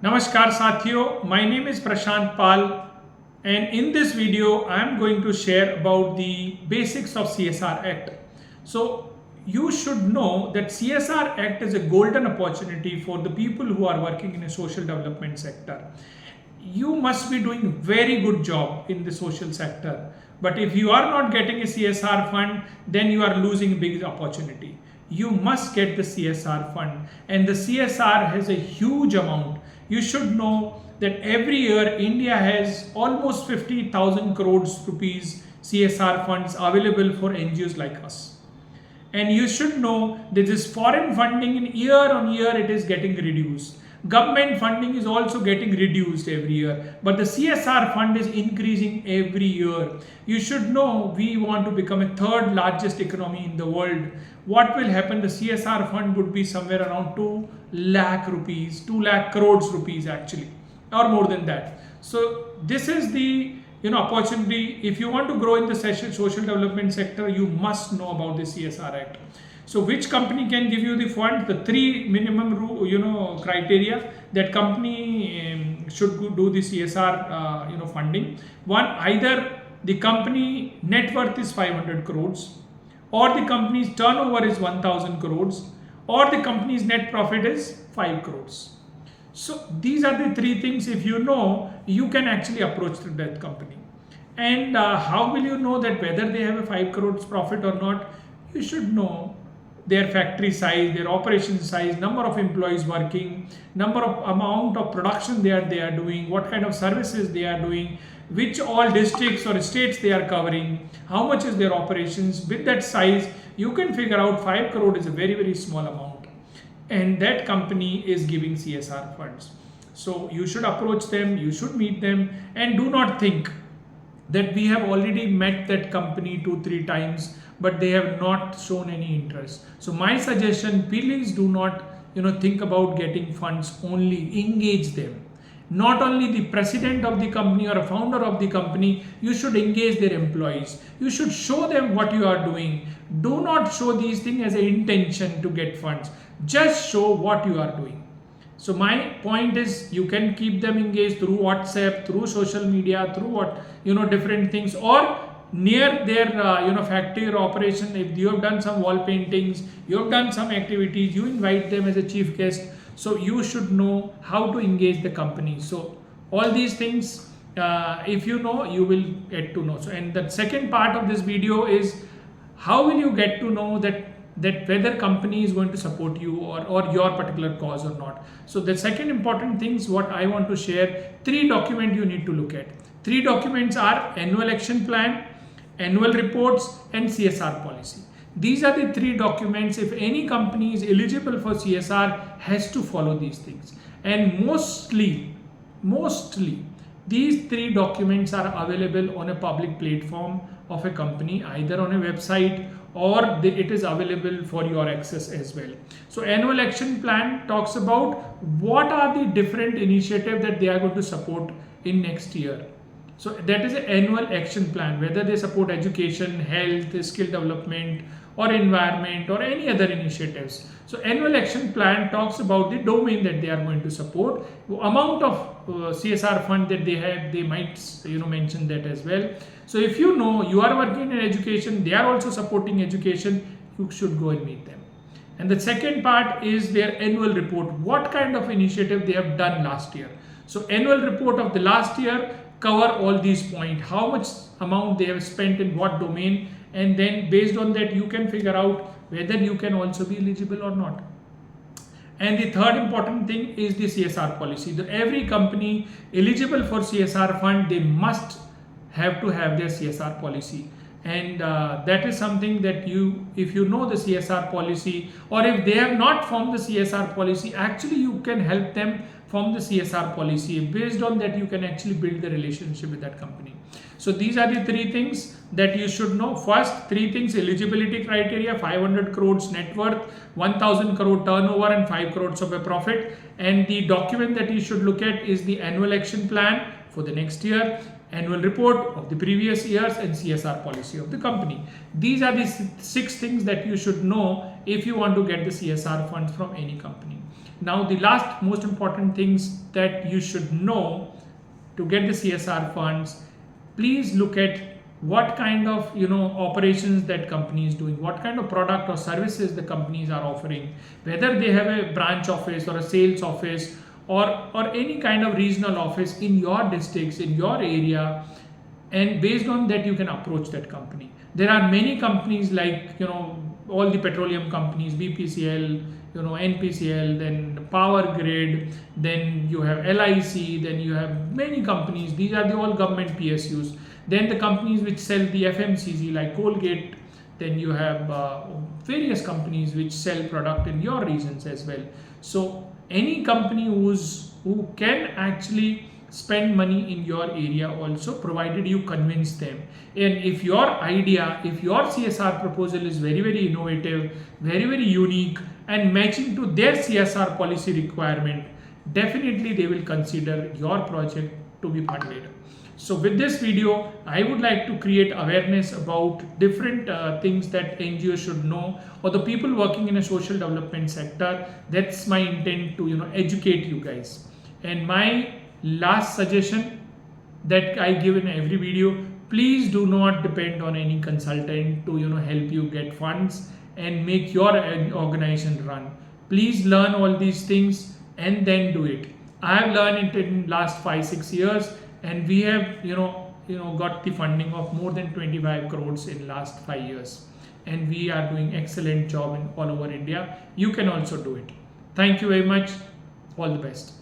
Namaskar Sathiyo, my name is Prashant Pal, and in this video I am going to share about the basics of CSR Act. So you should know that CSR Act is a golden opportunity for the people who are working in a social development sector. You must be doing very good job in the social sector, but if you are not getting a CSR fund, then you are losing a big opportunity. You must get the CSR fund, and the CSR has a huge amount. You should know that every year India has almost 50,000 crores rupees CSR funds available for NGOs like us. And you should know that this foreign funding in year on year it is getting reduced. Government funding is also getting reduced every year, but the CSR fund is increasing every year. You should know we want to become a third largest economy in the world. What will happen? The CSR fund would be somewhere around 2 lakh rupees, 2 lakh crores rupees actually, or more than that. So this is the opportunity. If you want to grow in the social development sector, you must know about the CSR Act. So which company can give you the fund? The three minimum criteria that company should do the CSR funding. One, either the company net worth is 500 crores, or the company's turnover is 1000 crores, or the company's net profit is 5 crores. So these are the three things. If you know, you can actually approach that company. And how will you know that whether they have a 5 crores profit or not? You should know their factory size, their operation size, number of employees working, amount of production they are doing, what kind of services they are doing, which all districts or states they are covering, how much is their operations. With that size, you can figure out 5 crore is a very, very small amount. And that company is giving CSR funds. So you should approach them, you should meet them, and do not think that we have already met that company 2-3 times, but they have not shown any interest. So my suggestion, please do not think about getting funds only, engage them. Not only the president of the company or a founder of the company, you should engage their employees. You should show them what you are doing. Do not show these things as an intention to get funds. Just show what you are doing. So my point is, you can keep them engaged through WhatsApp, through social media, through different things, or near their factory or operation. If you have done some wall paintings, you have done some activities, you invite them as a chief guest. So you should know how to engage the company. So all these things, if you know, you will get to know. So, and the second part of this video is, how will you get to know that whether company is going to support you or your particular cause or not. So the second important things what I want to share, 3 documents you need to look at. 3 documents are annual action plan, annual reports, and CSR policy. These are the 3 documents. If any company is eligible for CSR, has to follow these things. And mostly these 3 documents are available on a public platform of a company, either on a website or it is available for your access as well. So annual action plan talks about what are the different initiatives that they are going to support in next year. So that is an annual action plan, whether they support education, health, skill development, or environment, or any other initiatives. So annual action plan talks about the domain that they are going to support, amount of CSR fund that they have, they might mention that as well. So if you know you are working in education, they are also supporting education, you should go and meet them. And the second part is their annual report, what kind of initiative they have done last year. So annual report of the last year cover all these points, how much amount they have spent in what domain, and then based on that you can figure out whether you can also be eligible or not. And the third important thing is the CSR policy. Every company eligible for CSR fund, they must have to have their CSR policy. And that is something that if you know the CSR policy, or if they have not formed the CSR policy, actually you can help them form the CSR policy. Based on that, you can actually build the relationship with that company. So these are the 3 things that you should know. First 3 things: eligibility criteria, 500 crores net worth, 1000 crore turnover, and 5 crores of a profit. And the document that you should look at is the annual action plan for the next year, annual report of the previous years, and CSR policy of the company. These are the 6 things that you should know if you want to get the CSR funds from any company. Now the last most important things that you should know to get the CSR funds, please look at what kind of operations that company is doing, what kind of product or services the companies are offering, whether they have a branch office or a sales office or any kind of regional office in your districts, in your area, and based on that you can approach that company. There are many companies like all the petroleum companies, BPCL, NPCL, then Power Grid, then you have LIC, then you have many companies. These are the all government PSUs. Then the companies which sell the FMCG like Colgate, then you have various companies which sell product in your regions as well. So any company who can actually spend money in your area also, provided you convince them. And if your idea, if your CSR proposal is very, very innovative, very, very unique and matching to their CSR policy requirement, definitely they will consider your project to be funded. So with this video, I would like to create awareness about different things that NGOs should know, or the people working in a social development sector. That's my intent to educate you guys. And my last suggestion that I give in every video, please do not depend on any consultant to help you get funds and make your organization run. Please learn all these things and then do it. I have learned it in last 5-6 years, and we have got the funding of more than 25 crores in last 5 years, and we are doing excellent job in all over India. You can also do it. Thank you very much. All the best.